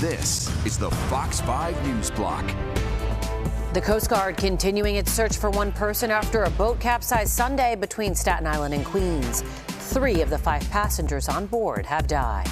This is the Fox 5 News Block. The Coast Guard continuing its search for one person after a boat capsized Sunday between Staten Island and Queens. 3 of the 5 passengers on board have died.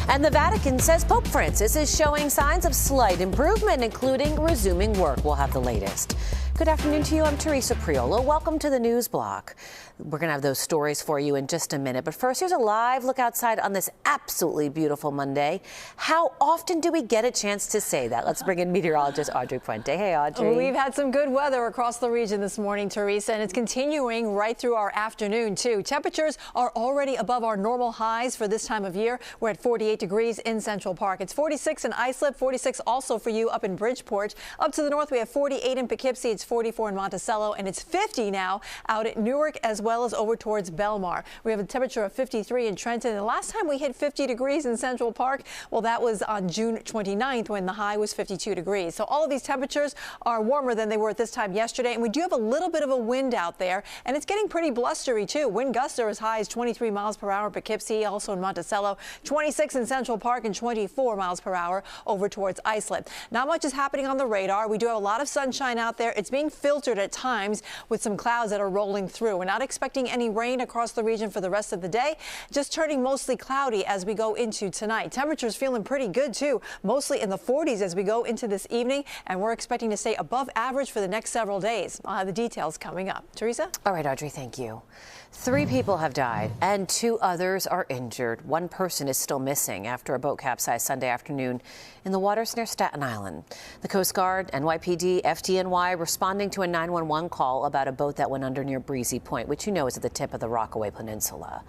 And the Vatican says Pope Francis is showing signs of slight improvement, including resuming work. We'll have the latest. Good afternoon to you. I'm Teresa Priolo. Welcome to the News Block. We're going to have those stories for you in just a minute. But first, here's a live look outside on this absolutely beautiful Monday. How often do we get a chance to say that? Let's bring in meteorologist Audrey Puente. Hey, Audrey. We've had some good weather across the region this morning, Teresa, and it's continuing right through our afternoon, too. Temperatures are already above our normal highs for this time of year. We're at 48 degrees in Central Park. It's 46 in Islip, 46 also for you up in Bridgeport. Up to the north, we have 48 in Poughkeepsie. It's 44 in Monticello, and it's 50 now out at Newark as well as over towards Belmar. We have a temperature of 53 in Trenton. And the last time we hit 50 degrees in Central Park, well, that was on June 29th when the high was 52 degrees. So all of these temperatures are warmer than they were at this time yesterday. And we do have a little bit of a wind out there, and it's getting pretty blustery, too. Wind gusts are as high as 23 miles per hour in Poughkeepsie, also in Monticello, 26 in Central Park, and 24 miles per hour over towards Islip. Not much is happening on the radar. We do have a lot of sunshine out there. It's being filtered at times with some clouds that are rolling through. We're not expecting any rain across the region for the rest of the day, just turning mostly cloudy as we go into tonight. Temperatures feeling pretty good, too, mostly in the 40s as we go into this evening, and we're expecting to stay above average for the next several days. I'll have the details coming up. Teresa? All right, Audrey, thank you. 3 people have died and 2 others are injured. 1 person is still missing after a boat capsized Sunday afternoon in the waters near Staten Island. The Coast Guard, NYPD, FDNY responding to a 911 call about a boat that went under near Breezy Point, which you know is at the tip of the Rockaway Peninsula.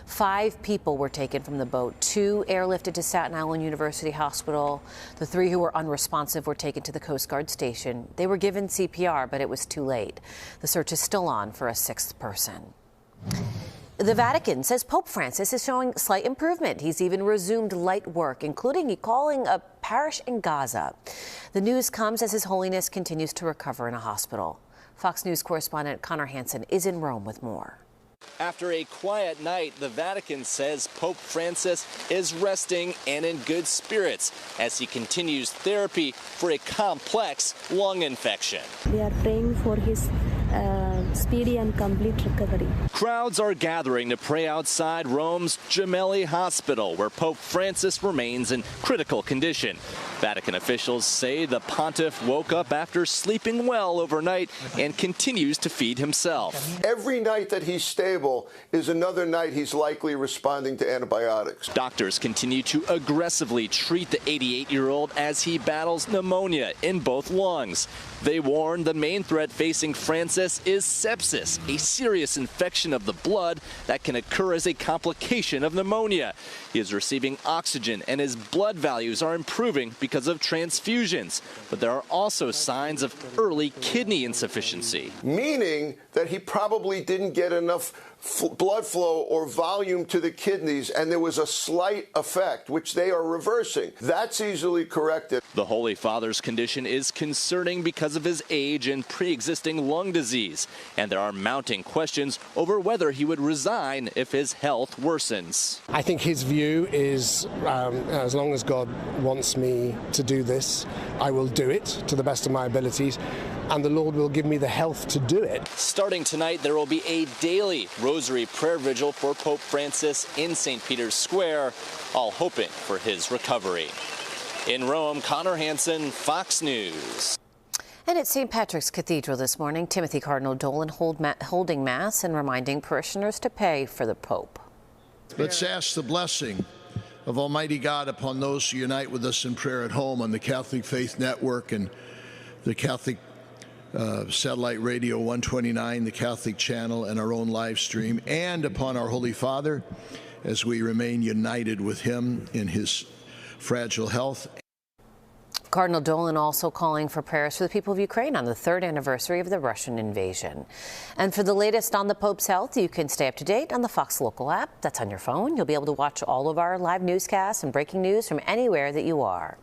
5 people were taken from the boat, 2 airlifted to Staten Island University Hospital. The 3 who were unresponsive were taken to the Coast Guard station. They were given CPR, but it was too late. The search is still on for a 6th person. The Vatican says Pope Francis is showing slight improvement. He's even resumed light work, including calling a parish in Gaza. The news comes as His Holiness continues to recover in a hospital. Fox News correspondent Connor Hansen is in Rome with more. After a quiet night, the Vatican says Pope Francis is resting and in good spirits as he continues therapy for a complex lung infection. We are praying for his speedy and complete recovery. Crowds are gathering to pray outside Rome's Gemelli Hospital, where Pope Francis remains in critical condition. Vatican officials say the pontiff woke up after sleeping well overnight and continues to feed himself. Every night that he's stable is another night he's likely responding to antibiotics. Doctors continue to aggressively treat the 88-year-old as he battles pneumonia in both lungs. They warn the main threat facing Francis is sepsis, a serious infection of the blood that can occur as a complication of pneumonia. He is receiving oxygen and his blood values are improving because of transfusions. But there are also signs of early kidney insufficiency. Meaning that he probably didn't get enough blood flow or volume to the kidneys, and there was a slight effect, which they are reversing. That's easily corrected. The Holy Father's condition is concerning because of his age and pre-existing lung disease, and there are mounting questions over whether he would resign if his health worsens. I think his view is, as long as God wants me to do this, I will do it to the best of my abilities, and the Lord will give me the health to do it. Starting tonight, there will be a daily Rosary prayer vigil for Pope Francis in St. Peter's Square, all hoping for his recovery. In Rome, Connor Hansen, Fox News. And at St. Patrick's Cathedral this morning, Timothy Cardinal Dolan holding Mass and reminding parishioners to pay for the Pope. Let's ask the blessing of Almighty God upon those who unite with us in prayer at home on the Catholic Faith Network and the Catholic satellite radio 129, the Catholic channel, and our own live stream, and upon our Holy Father as we remain united with him in his fragile health. Cardinal Dolan also calling for prayers for the people of Ukraine on the 3rd anniversary of the Russian invasion. And for the latest on the Pope's health, you can stay up to date on the Fox Local app. That's on your phone. You'll be able to watch all of our live newscasts and breaking news from anywhere that you are.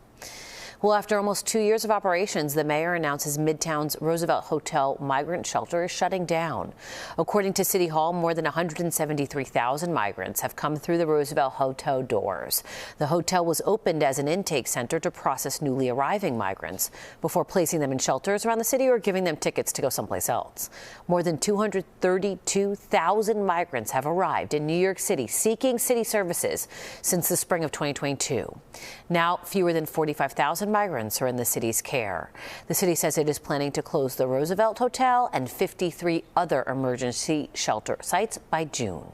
Well, after almost 2 years of operations, the mayor announces Midtown's Roosevelt Hotel migrant shelter is shutting down. According to City Hall, more than 173,000 migrants have come through the Roosevelt Hotel doors. The hotel was opened as an intake center to process newly arriving migrants before placing them in shelters around the city or giving them tickets to go someplace else. More than 232,000 migrants have arrived in New York City seeking city services since the spring of 2022. Now, fewer than 45,000 migrants are in the city's care. The city says it is planning to close the Roosevelt Hotel and 53 other emergency shelter sites by June.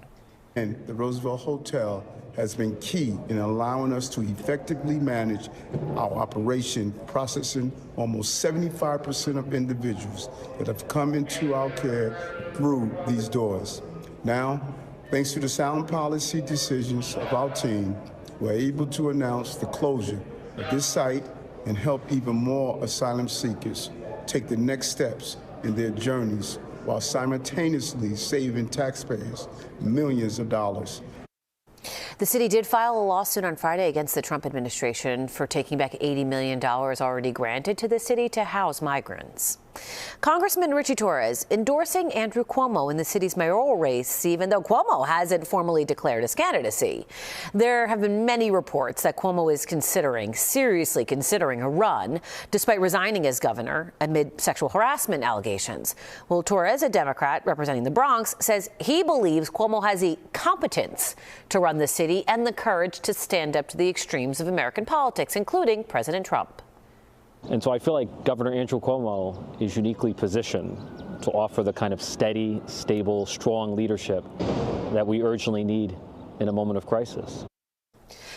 And the Roosevelt Hotel has been key in allowing us to effectively manage our operation, processing almost 75% of individuals that have come into our care through these doors. Now, thanks to the sound policy decisions of our team, we're able to announce the closure of this site and help even more asylum seekers take the next steps in their journeys while simultaneously saving taxpayers millions of dollars. The city did file a lawsuit on Friday against the Trump administration for taking back $80 million already granted to the city to house migrants. Congressman Ritchie Torres endorsing Andrew Cuomo in the city's mayoral race, even though Cuomo hasn't formally declared his candidacy. There have been many reports that Cuomo is seriously considering a run, despite resigning as governor amid sexual harassment allegations. Well, Torres, a Democrat representing the Bronx, says he believes Cuomo has the competence to run the city and the courage to stand up to the extremes of American politics, including President Trump. And so I feel like Governor Andrew Cuomo is uniquely positioned to offer the kind of steady, stable, strong leadership that we urgently need in a moment of crisis.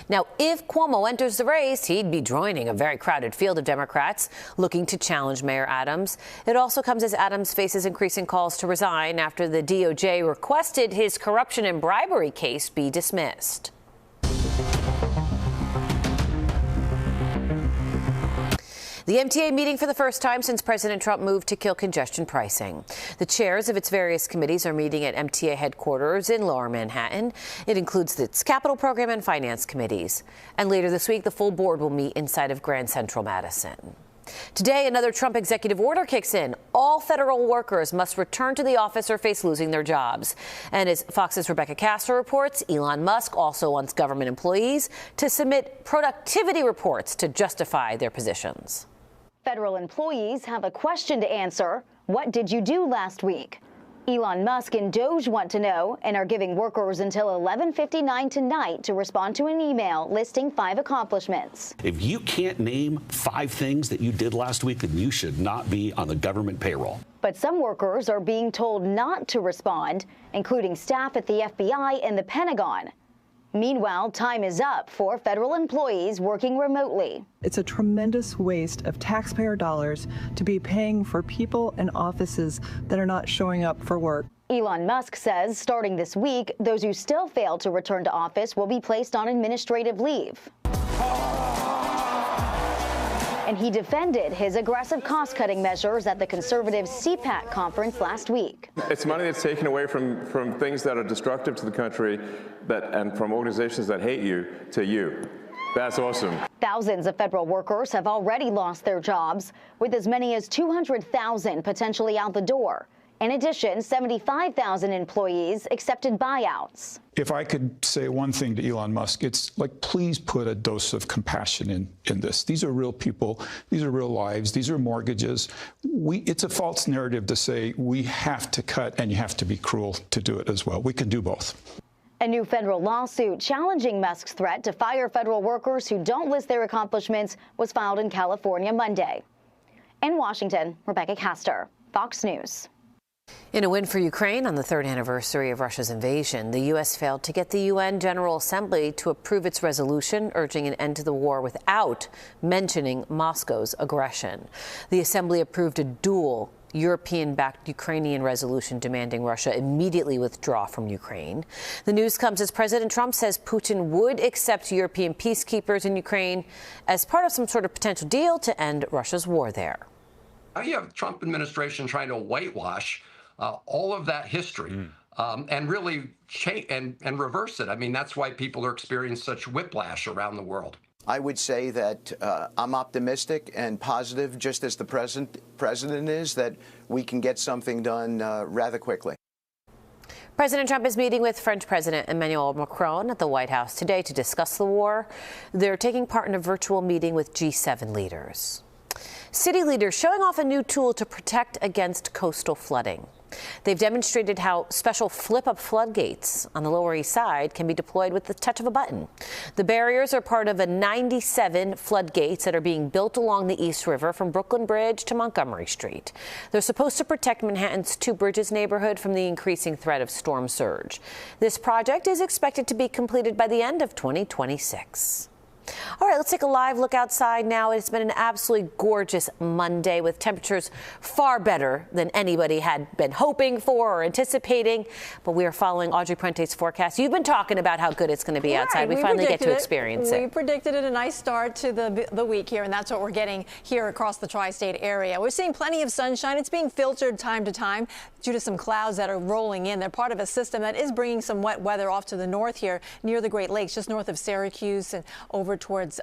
Now, if Cuomo enters the race, he'd be joining a very crowded field of Democrats looking to challenge Mayor Adams. It also comes as Adams faces increasing calls to resign after the DOJ requested his corruption and bribery case be dismissed. The MTA meeting for the first time since President Trump moved to kill congestion pricing. The chairs of its various committees are meeting at MTA headquarters in Lower Manhattan. It includes its capital program and finance committees. And later this week, the full board will meet inside of Grand Central Madison. Today, another Trump executive order kicks in. All federal workers must return to the office or face losing their jobs. And as Fox's Rebecca Castro reports, Elon Musk also wants government employees to submit productivity reports to justify their positions. Federal employees have a question to answer. What did you do last week? Elon Musk and Doge want to know and are giving workers until 11:59 tonight to respond to an email listing 5 accomplishments. If you can't name 5 things that you did last week, then you should not be on the government payroll. But some workers are being told not to respond, including staff at the FBI and the Pentagon. Meanwhile, time is up for federal employees working remotely. It's a tremendous waste of taxpayer dollars to be paying for people and offices that are not showing up for work. Elon Musk says starting this week, those who still fail to return to office will be placed on administrative leave. And he defended his aggressive cost-cutting measures at the conservative CPAC conference last week. It's money that's taken away from things that are destructive to the country and from organizations that hate you to you. That's awesome. Thousands of federal workers have already lost their jobs, with as many as 200,000 potentially out the door. In addition, 75,000 employees accepted buyouts. If I could say one thing to Elon Musk, it's like, please put a dose of compassion in this. These are real people. These are real lives. These are mortgages. It's a false narrative to say we have to cut and you have to be cruel to do it as well. We can do both. A new federal lawsuit challenging Musk's threat to fire federal workers who don't list their accomplishments was filed in California Monday. In Washington, Rebecca Castor, Fox News. In a win for Ukraine on the 3rd anniversary of Russia's invasion, the U.S. failed to get the UN General Assembly to approve its resolution urging an end to the war without mentioning Moscow's aggression. The Assembly approved a dual European-backed Ukrainian resolution demanding Russia immediately withdraw from Ukraine. The news comes as President Trump says Putin would accept European peacekeepers in Ukraine as part of some sort of potential deal to end Russia's war there. Now you have the Trump administration trying to whitewash all of that history and really change and reverse it. I mean, that's why people are experiencing such whiplash around the world. I would say that I'm optimistic and positive, just as the president is, that we can get something done rather quickly. President Trump is meeting with French President Emmanuel Macron at the White House today to discuss the war. They're taking part in a virtual meeting with G7 leaders. City leaders showing off a new tool to protect against coastal flooding. They've demonstrated how special flip-up floodgates on the Lower East Side can be deployed with the touch of a button. The barriers are part of a 97 floodgates that are being built along the East River from Brooklyn Bridge to Montgomery Street. They're supposed to protect Manhattan's Two Bridges neighborhood from the increasing threat of storm surge. This project is expected to be completed by the end of 2026. All right, let's take a live look outside now. It's been an absolutely gorgeous Monday with temperatures far better than anybody had been hoping for or anticipating. But we are following Audrey Puente's forecast. You've been talking about how good it's going to be outside. We finally get to experience it. We predicted it a nice start to the week here, and that's what we're getting here across the tri-state area. We're seeing plenty of sunshine. It's being filtered time to time due to some clouds that are rolling in. They're part of a system that is bringing some wet weather off to the north here near the Great Lakes, just north of Syracuse and over towards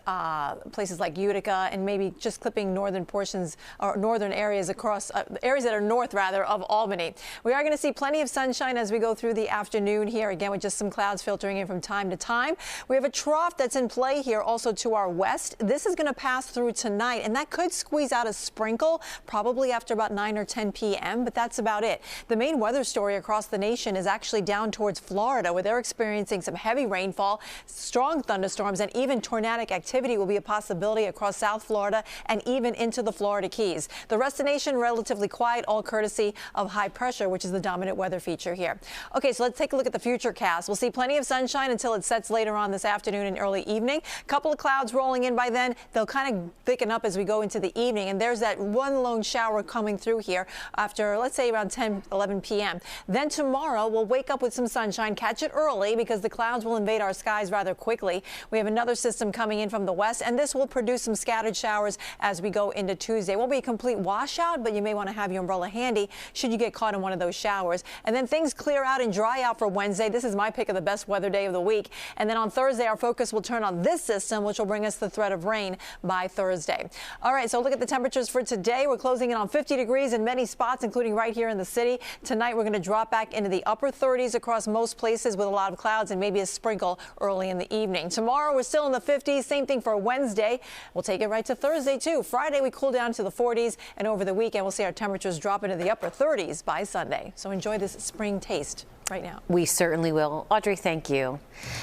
places like Utica, and maybe just clipping northern portions or northern areas across areas that are north rather of Albany. We are going to see plenty of sunshine as we go through the afternoon here, again with just some clouds filtering in from time to time. We have a trough that's in play here also to our west. This is going to pass through tonight, and that could squeeze out a sprinkle probably after about 9 or 10 p.m., but that's about it. The main weather story across the nation is actually down towards Florida, where they're experiencing some heavy rainfall, strong thunderstorms, and even tornadic activity will be a possibility across South Florida and even into the Florida Keys. The rest of the nation relatively quiet, all courtesy of high pressure, which is the dominant weather feature here. Okay, so let's take a look at the futurecast. We'll see plenty of sunshine until it sets later on this afternoon and early evening. A couple of clouds rolling in by then. They'll kind of thicken up as we go into the evening, and there's that one lone shower coming through here after, let's say, around 10, 11 p.m. Then tomorrow we'll wake up with some sunshine, catch it early because the clouds will invade our skies rather quickly. We have another system coming in from the west, and this will produce some scattered showers as we go into Tuesday. It won't be a complete washout, but you may want to have your umbrella handy should you get caught in one of those showers. And then things clear out and dry out for Wednesday. This is my pick of the best weather day of the week. And then on Thursday, our focus will turn on this system, which will bring us the threat of rain by Thursday. All right, so look at the temperatures for today. We're closing in on 50 degrees in many spots, including right here in the city. Tonight, we're going to drop back into the upper 30s across most places with a lot of clouds and maybe a sprinkle early in the evening. Tomorrow, we're still in the 50s. Same thing for Wednesday. We'll take it right to Thursday, too. Friday, we cool down to the 40s, and over the weekend, we'll see our temperatures drop into the upper 30s by Sunday. So enjoy this spring taste right now. We certainly will. Audrey, thank you.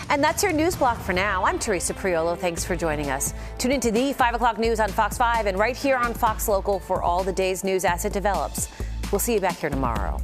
And that's your news block for now. I'm Teresa Priolo. Thanks for joining us. Tune into the 5 o'clock news on Fox 5 and right here on Fox Local for all the day's news as it develops. We'll see you back here tomorrow.